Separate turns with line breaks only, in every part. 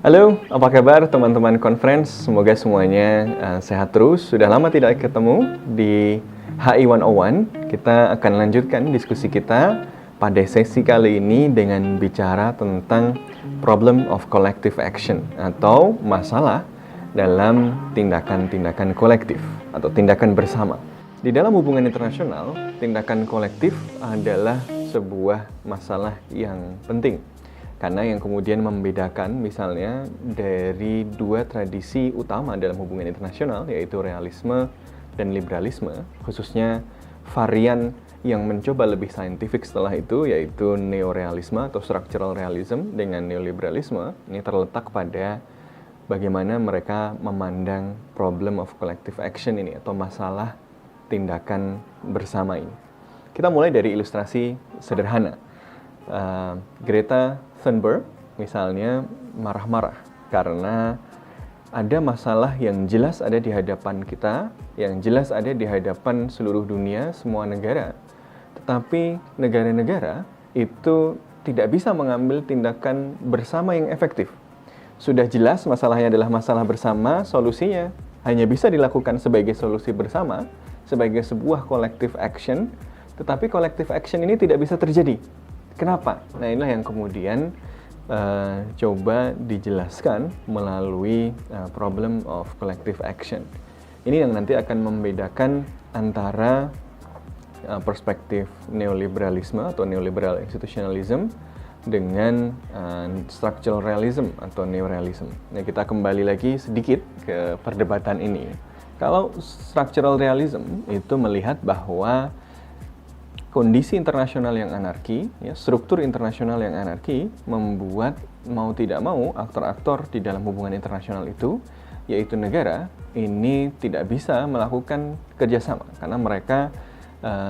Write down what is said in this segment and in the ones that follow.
Halo, apa kabar teman-teman conference? Semoga semuanya sehat terus. Sudah lama tidak ketemu di HI 101. Kita akan lanjutkan diskusi kita pada sesi kali ini dengan bicara tentang problem of collective action atau masalah dalam tindakan-tindakan kolektif atau tindakan bersama. Di dalam hubungan internasional, tindakan kolektif adalah sebuah masalah yang penting. Karena yang kemudian membedakan misalnya dari dua tradisi utama dalam hubungan internasional, yaitu realisme dan liberalisme, khususnya varian yang mencoba lebih saintifik setelah itu, yaitu neorealisme atau structural realism dengan neoliberalisme, ini terletak pada bagaimana mereka memandang problem of collective action ini atau masalah tindakan bersama ini. Kita mulai dari ilustrasi sederhana. Greta Thunberg misalnya marah-marah karena ada masalah yang jelas ada di hadapan kita, yang jelas ada di hadapan seluruh dunia, semua negara. Tetapi negara-negara itu tidak bisa mengambil tindakan bersama yang efektif. Sudah jelas masalahnya adalah masalah bersama, solusinya hanya bisa dilakukan sebagai solusi bersama, sebagai sebuah collective action, tetapi collective action ini tidak bisa terjadi. Kenapa? Nah, inilah yang kemudian coba dijelaskan melalui problem of collective action. Ini yang nanti akan membedakan antara perspektif neoliberalisme atau neoliberal institutionalism dengan structural realism atau neorealism. Nah, kita kembali lagi sedikit ke perdebatan ini. Kalau structural realism itu melihat bahwa kondisi internasional yang anarki, struktur internasional yang anarki membuat mau tidak mau aktor-aktor di dalam hubungan internasional itu, yaitu negara, ini tidak bisa melakukan kerjasama karena mereka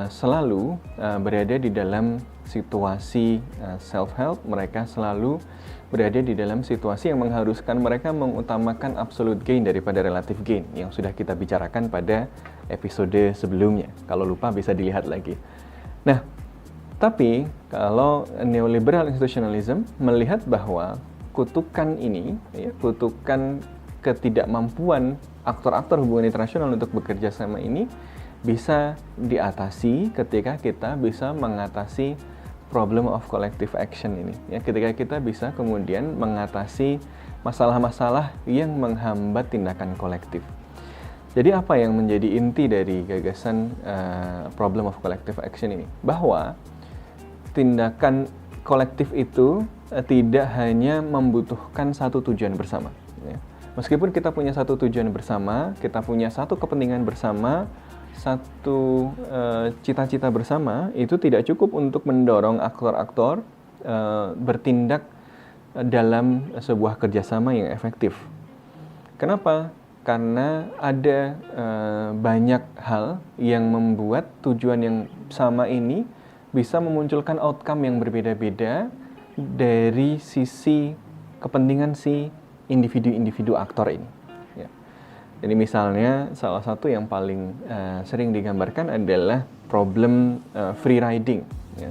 selalu berada di dalam situasi self-help, mereka selalu berada di dalam situasi yang mengharuskan mereka mengutamakan absolute gain daripada relative gain yang sudah kita bicarakan pada episode sebelumnya. Kalau lupa bisa dilihat lagi. Nah, tapi kalau neoliberal institutionalism melihat bahwa kutukan ini, kutukan ketidakmampuan aktor-aktor hubungan internasional untuk bekerja sama ini bisa diatasi ketika kita bisa mengatasi problem of collective action ini. Ketika kita bisa kemudian mengatasi masalah-masalah yang menghambat tindakan kolektif. Jadi apa yang menjadi inti dari gagasan problem of collective action ini? Bahwa tindakan kolektif itu tidak hanya membutuhkan satu tujuan bersama. Meskipun kita punya satu tujuan bersama, kita punya satu kepentingan bersama, satu cita-cita bersama, itu tidak cukup untuk mendorong aktor-aktor bertindak dalam sebuah kerjasama yang efektif. Kenapa? Karena ada banyak hal yang membuat tujuan yang sama ini bisa memunculkan outcome yang berbeda-beda dari sisi kepentingan si individu-individu aktor ini. Jadi misalnya salah satu yang paling sering digambarkan adalah problem free riding,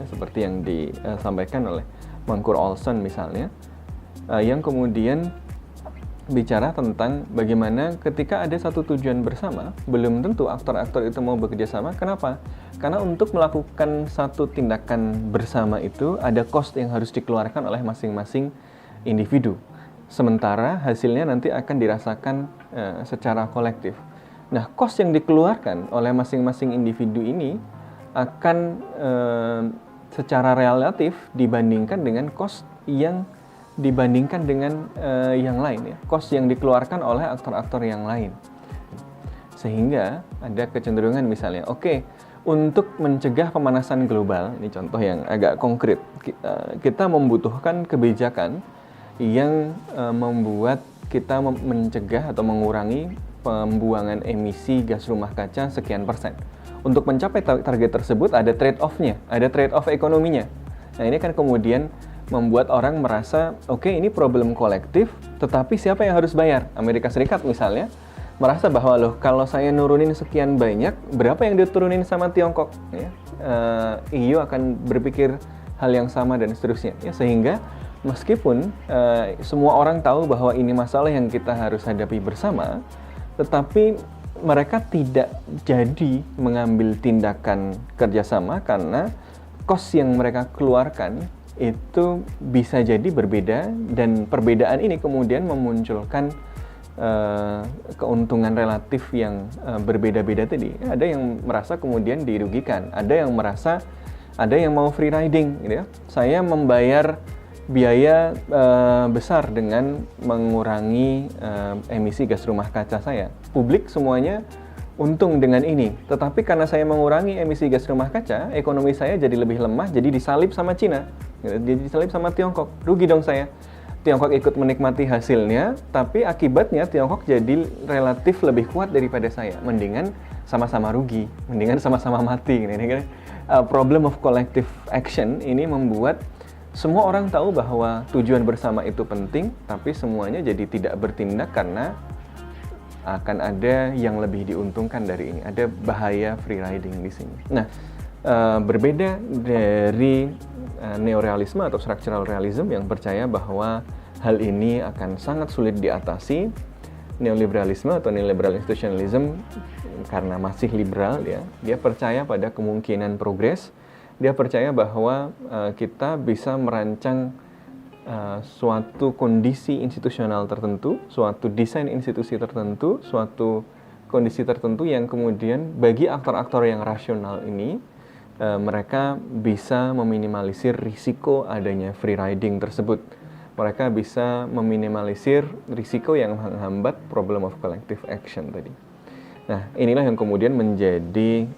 seperti yang disampaikan oleh Mancur Olson misalnya, yang kemudian bicara tentang bagaimana ketika ada satu tujuan bersama, belum tentu aktor-aktor itu mau bekerja sama. Kenapa? Karena untuk melakukan satu tindakan bersama itu ada cost yang harus dikeluarkan oleh masing-masing individu. Sementara hasilnya nanti akan dirasakan secara kolektif. Nah, cost yang dikeluarkan oleh masing-masing individu ini akan secara relatif dibandingkan dengan cost yang dibandingkan dengan yang lain, cost yang dikeluarkan oleh aktor-aktor yang lain. Sehingga ada kecenderungan misalnya, untuk mencegah pemanasan global, ini contoh yang agak konkret, kita membutuhkan kebijakan yang membuat kita mencegah atau mengurangi pembuangan emisi gas rumah kaca sekian persen. Untuk mencapai target tersebut ada trade-off-nya, ada trade-off ekonominya. Nah, ini kan kemudian membuat orang merasa, ini problem kolektif, tetapi siapa yang harus bayar? Amerika Serikat misalnya, merasa bahwa kalau saya nurunin sekian banyak, berapa yang diturunin sama Tiongkok? EU akan berpikir hal yang sama dan seterusnya. Sehingga meskipun semua orang tahu bahwa ini masalah yang kita harus hadapi bersama, tetapi mereka tidak jadi mengambil tindakan kerjasama karena kos yang mereka keluarkan itu bisa jadi berbeda, dan perbedaan ini kemudian memunculkan keuntungan relatif yang berbeda-beda tadi. Ada yang merasa kemudian dirugikan, ada yang merasa, ada yang mau free riding gitu ya. Saya membayar biaya besar dengan mengurangi emisi gas rumah kaca saya. Publik semuanya untung dengan ini. Tetapi karena saya mengurangi emisi gas rumah kaca, ekonomi saya jadi lebih lemah, jadi disalip sama Cina. Jadi disalip sama Tiongkok. Rugi dong saya. Tiongkok ikut menikmati hasilnya, tapi akibatnya Tiongkok jadi relatif lebih kuat daripada saya. Mendingan sama-sama rugi, mendingan sama-sama mati. Problem of collective action ini membuat semua orang tahu bahwa tujuan bersama itu penting, tapi semuanya jadi tidak bertindak karena akan ada yang lebih diuntungkan dari ini. Ada bahaya free riding di sini. Nah, berbeda dari neorealisme atau structural realism yang percaya bahwa hal ini akan sangat sulit diatasi, neoliberalisme atau neoliberal institutionalism karena masih liberal ya, dia percaya pada kemungkinan progres. Dia percaya bahwa kita bisa merancang suatu kondisi institusional tertentu, suatu desain institusi tertentu, suatu kondisi tertentu yang kemudian bagi aktor-aktor yang rasional ini, mereka bisa meminimalisir risiko adanya free riding tersebut. Mereka bisa meminimalisir risiko yang menghambat problem of collective action tadi. Nah, inilah yang kemudian menjadi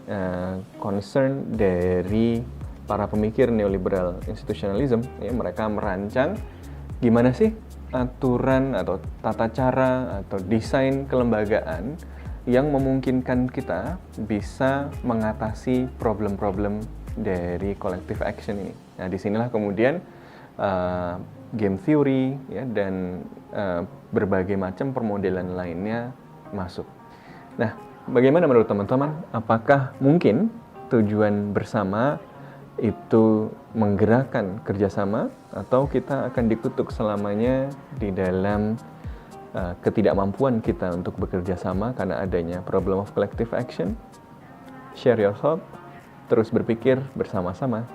concern dari para pemikir neoliberal institutionalism. Ya, mereka merancang gimana sih aturan atau tata cara atau desain kelembagaan yang memungkinkan kita bisa mengatasi problem-problem dari collective action ini. Nah, disinilah kemudian game theory ya, dan berbagai macam permodelan lainnya masuk. Nah, bagaimana menurut teman-teman? Apakah mungkin tujuan bersama itu menggerakkan kerjasama, atau kita akan dikutuk selamanya di dalam ketidakmampuan kita untuk bekerja sama karena adanya problem of collective action? Share your thought, terus berpikir bersama-sama.